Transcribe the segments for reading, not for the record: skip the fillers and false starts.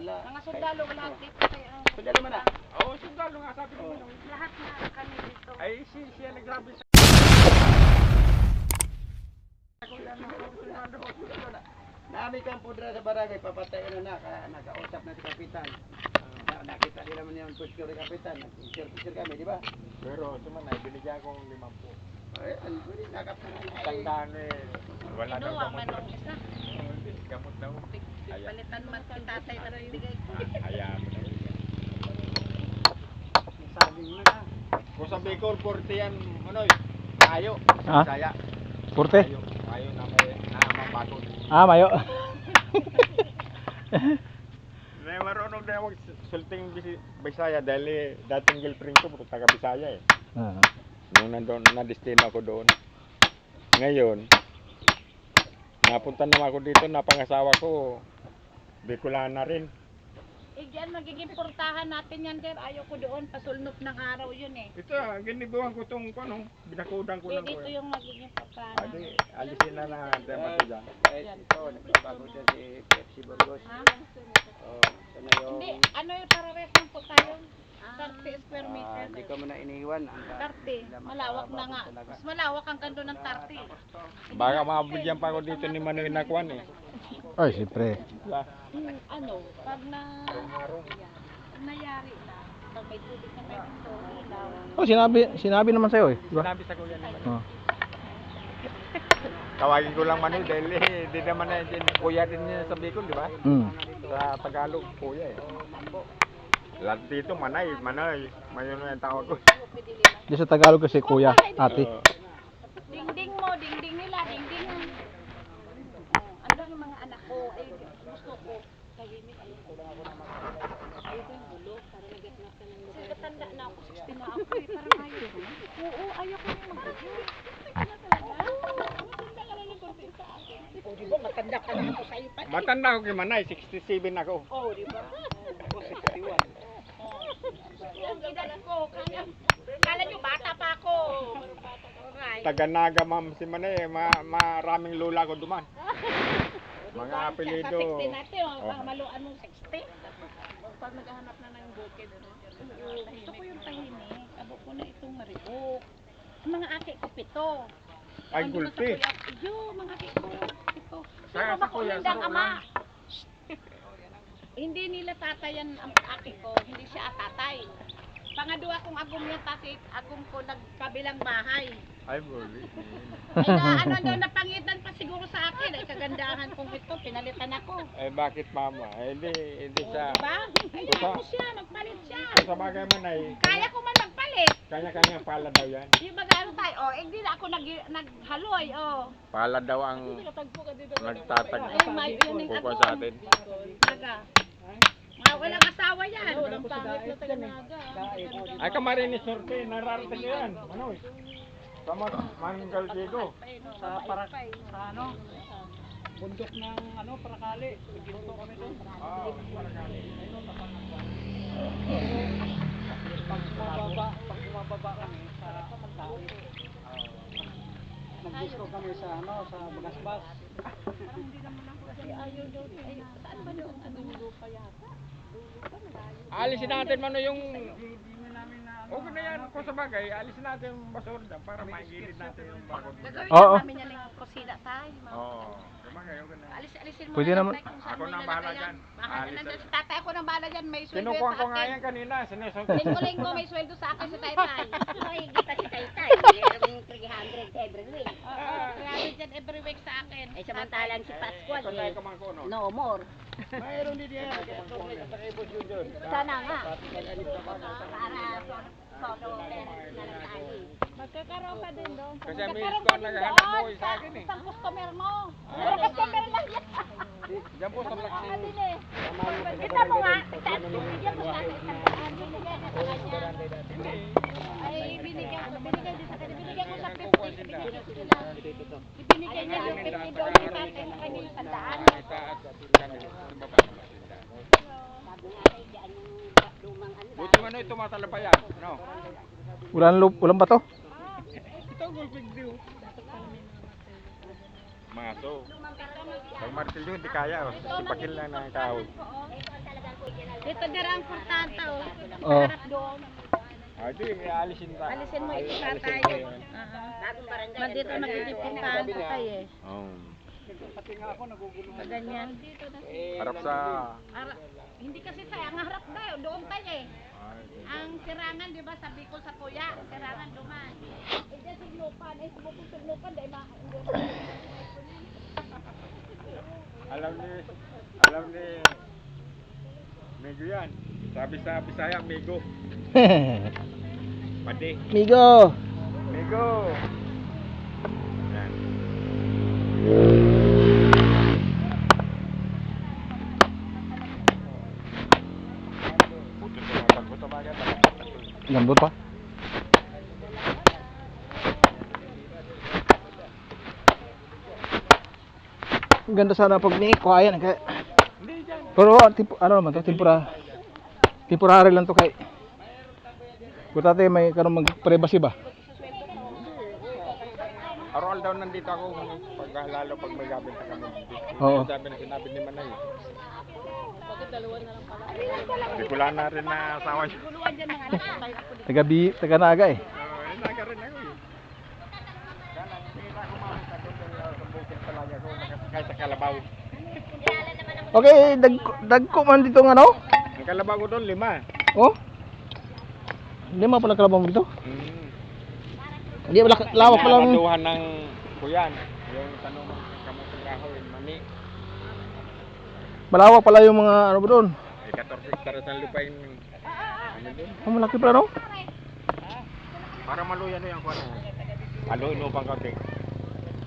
wala. Mga sundalo, lahat dito kayo. Sundalo man na. Oo, sundalo nga sabi ko. Lahat na kami dito. Ay, siya nagsabi sa... Nami kang pudra sa barangay, papatay na nakausap na si Kapitan. Nakita nila mo yung picture ni Kapitan. Picture kami, di ba? Pero sumanay, binigyan ko ng 50. Ay, pwede nakapagay. Tandaan eh, wala daw Kinuha gamot. man nung isa. Hindi, gamot daw. Palitan man si tatay na bibigay ko. Hayaan mo na. Saging na na. Kung sa Bicol, 40 yan, ano, tayo. Ha? Saya. Purte? Tayo na may namamagod. Ah, mayo. May marunong na sulting Bisaya dahil dating girlfriend ko, puro taga Bisaya eh. Ah. Nung nandun, na-destino ako doon. Ngayon, napunta naman ako dito, napangasawa ko, Bicolana rin. Eh, diyan magiging portahan natin yan, sir. Ayaw ko doon, pasulnop ng araw yun eh. Ito, ginibuhan ko itong, binakudan ko Eh, lang ko dito eh. yung magiging portahan. Adi, alisin na natin ba ito dyan? Ay, ito, nagbabago siya si Pepsi Burgos. Ha? Oh, sana yung... Hindi, ano yung parawet ng po tayo? 30 square meter. Hindi ka mo na iniwan. 30, malawak na nga. Mas malawak ang kanto ng 30. Baka mabigyan pa ako dito ni Manoy Nakwan eh. Ay, siyempre. Ano, pag nayari na, pag may tubig na kayo dito, ilaw. Oh, sinabi naman sa'yo eh. Diba? Sinabi sa kuya ni Manoy. Oh. Tawagin ko lang Manoy dahil di naman na kuya din niya sa Bicol, di ba? Sa Tagalog, kuya eh. Lahat dito, Manoy. Mayon na yung tawag ko. Di sa Tagalog kasi kuya, ate. Dingding mo, dingding nila, dingding mo. Ano yung mga anak ko, ay gusto ko, tahimik, ayaw ko yung gulo, para nagatnak ka ng lugar. Tanda na ako, 60 na ako eh, parang ayaw ko. Oo, ayaw ko yung mag-gulo. Ano talaga? Matanda ka na ng konti sa akin. O, di ba, matanda ka na ako sa'yo pa. Matanda ako kay Manay, 67 ako. Oo, di ba? Ako, 61. Yung edad ko, kala nyo bata pa ako. Alright. Taga-Naga ma'am si Manay, maraming lula ko duman. Mga apelido. Sa 60 natin, Oh. maluan mong 60. Pag naghahanap na ng bukid, gusto ko yung tahimik. Abo ko na itong mariok. Ang mga aki ko, 7. Ay, gulpi. Iyo, mga aki ko, 7. Sa kuya, sa ama. Hindi nila tatayan ang aki ko, hindi siya tatay. Pangadua kong agum yan, kasi agum ko nagkabilang bahay. Ay, buli. Ay na, ano daw, napangitan pa siguro sa akin. Ay kagandahan kong ito, pinalitan ako. Eh, bakit mama? Eh, hindi siya. Diba? Ay, ako siya, magpalit siya. Sa bagay Manay, Kaya ko man magpalit. kanya-kanya pala daw yan. Yung magano tayo, oh, hindi na ako naghaloy, oh. Pala daw ang nagtatag Ay, may yun yung buko ako. sa atin. Naga. Walang asawa yan. Walang pangit na taga naga. Ay, kamarinis sorte, nararating yan. Manoy. Sama, Manggal Diego. Sa ano? Bundok ng ano, Parakali. Ginto kami doon. Oo, Pag bumababa kami sa Tawi. Nag-disco kami sa ano, sa Bagasbas. Ayaw daw. Ay, saan ba doon? Anong lupa yata? alisin natin Manoy yung... Hindi namin na ano. Okay na yan, kung sa bagay, alisin natin yung basura dyan para maigilid natin yung bagod. Gagawin Oo. namin yan ng kusina tayo. Oo, kumagay, okay na. Alisin mo Pwede na lang naman. tayo kung saan Ako mo na ilalagay bahala yan. dyan. Bahala Alis na na. dyan. Si tatay ako nang bahala dyan. May sweldo Kinukuha sa ko nga akin. yan kanina, sinesok. Linggo-linggo may sweldo sa akin si Taytay. Ay, kita si Taytay. Mayroong 300 every week. Oo, 300 yan every week sa akin. Ay, samantalang si Pascual, Sanay eh, ka man ko, no? no more. Mayroon din yan. Sana nga. Para solo parents na lang tayo. Magkakaroon ka din doon. Kasi Magkakaroon may ka isko din naghahanap doon buhay sa akin eh. Isang customer mo. Pero customer lang yan. Diyan po sa Black Ka Sea. din eh. Kita mo nga, bigyan mo sa akin isang daan. Binigyan niya sa kanya. Ay, binigyan din sa kanya. Binigyan ko sa 50. Binigyan ko sila. Ibinigyan niya yung 50 doon sa akin. Sa kanya yung sandaan. Itaas at kami, sa baba. Sabi nga tayo, diyan yung lumang ano. Buti man ito matalapayan, no? Walang bato. Ito ang gulpig view. Maso. Pag martilyo hindi kaya, oh. Sipakil lang ng kahoy. Ito ang talagang Dito dira ang portanta oh. Oh. Harap doon. Di, alisin ta. Alisin mo ito sa Alisin tayo. ko yun. Bagong barangay. Dito nakikipintahan ka tayo eh. Pati nga ako naguguluhan. Sa ganyan. Dito na. Harap sa... Hindi kasi tayo, ang harap tayo, doon tayo eh. Ang sirangan, di ba, sa Bicol sa Kuya, sirangan duman. Eh, dyan sa Lupan, eh, sa Bukong sa Lupan, dahil Alam ni Migo yan. Sabi sa Bisaya, Migo. Pati. Migo. Migo. Yan. Puto tumatag ko tumaga. Lambot pa. Ang ganda sana pag ni-quiet kaya. Pero ano naman to, temporary lang to kay. Kung tatay may karon mag-privacy ba? Araw daw nandito ako lalo pag may gabin sa kami. Oo. Sabi na sinabi ni Manay. Hindi ko lang na rin na asawa niya. guluhan dyan mga anak. Taga Naga eh. Naga rin ako eh. Kala, nakita ko makita ko sa bukid talaga ko nakasakay sa kalabaw. Okay, dagko man dito ng ano? Ang kalabaw ko doon, 5. Oh. 5 pala kalabaw mo dito. Hindi pala lawak Lawak pa lang. Pinaduhan ng kuyan. Yung tanong ng kamuting kahoy, mani. Malawak pala yung mga ano ba doon. 14 hektares ang lupa yung ano doon. Oh, malaki pala no? Para maluyan yung kuwan. Haluin mo pang kaunti.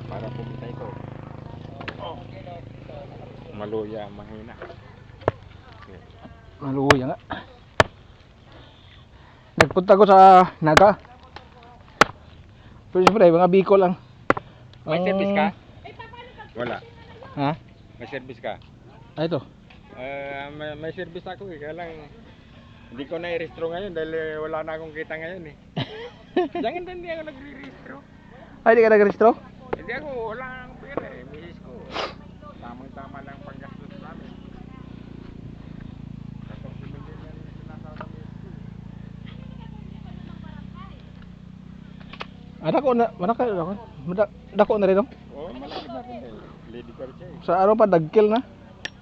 Para pumunta ito. Maluya, mahina. Maluya nga. Nagpunta ko sa Naga. Pero siyempre, mga Bicol lang. May service ka? Wala. Ha? May service ka? Ah, ito. May service ako eh. Kaya lang, hindi ko na-i-restro ngayon dahil wala na akong kita ngayon eh. Jangan din hindi ako nagre-restro. Ay, di ka nag-restro? Hindi ako, wala akong pera eh. Misis ko. Tamang-tama lang panggastos namin. 14 million yan yung sinasal sa misis ko. Ah, dako na rin no? Oo, malaki na rin eh. Lady Garcia eh. Sa ano pa, dagkil na?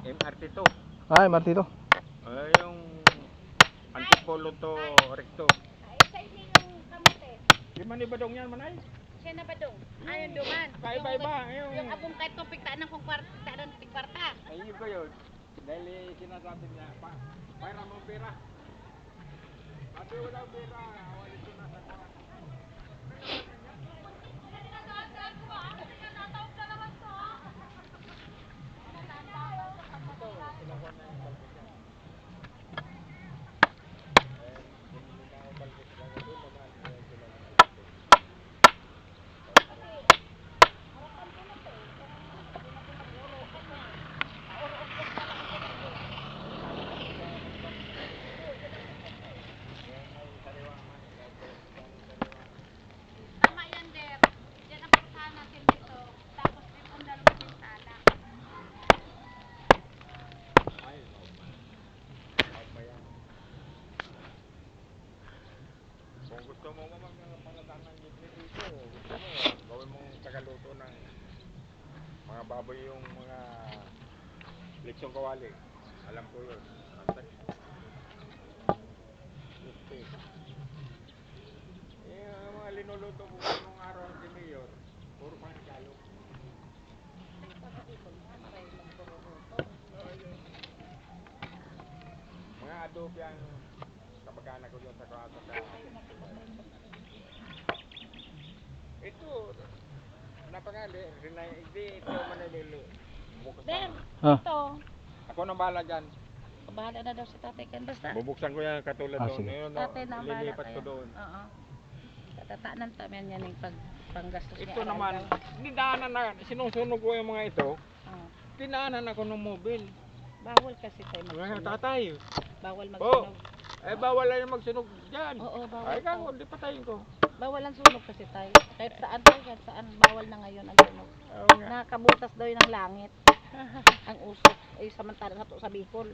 MRT2. Ay, Martito. Yung Antipolo to Recto. Isa yung kamote. Di man ibadong yan manay. Siya na ba dong? Ayun duman. Kaiba-iba. Yung abong kahit tupik taan ng kwarta. Ayun ko yun. Dahil sinasabi niya, para mo pera. Sabi wala pera. Walit ko na sa kuwan. Tama yan, Der. Diyan ang portahan natin dito. Tapos dito ang dalawang bintana. Kung gusto mo magpangalataan ng libre dito, gusto mo, gawin mong tagaluto ng mga baboy yung mga lechong kawali. Alam ko yun. Yung mga linuluto ko nung araw si Mayor, puro pang regalo. Mga adobe ang kamag-anak ko yun sa Kroato ka. Ito, napangali, hindi ito Manililo. Der, Ah. ito. Ako nang bahala dyan. Bahala na daw si tatay kan. Basta, Bubuksan ko yan katulad Ah, doon. sige. Yun, tatay na ang bahala lilipat ko kaya. doon. Oo. Tataanan taman yan yung panggastos niya. Ito naman, dinaanan na, sinusunog ko yung mga ito. Oo. Dinaanan ako ng mobile. Bawal kasi tayo Mga magsunog. tatay. Bawal Oh, magsunog. bawal na yung magsunog dyan. Oo, bawal. Ay, kako, di patayin ko. Bawal ang sunog kasi tayo. Kahit saan tayo, kahit saan, bawal na ngayon ang sunog. Oo nga. Nakakabutas daw yun ng langit. Ang usok. Ay, samantala sa Bicol.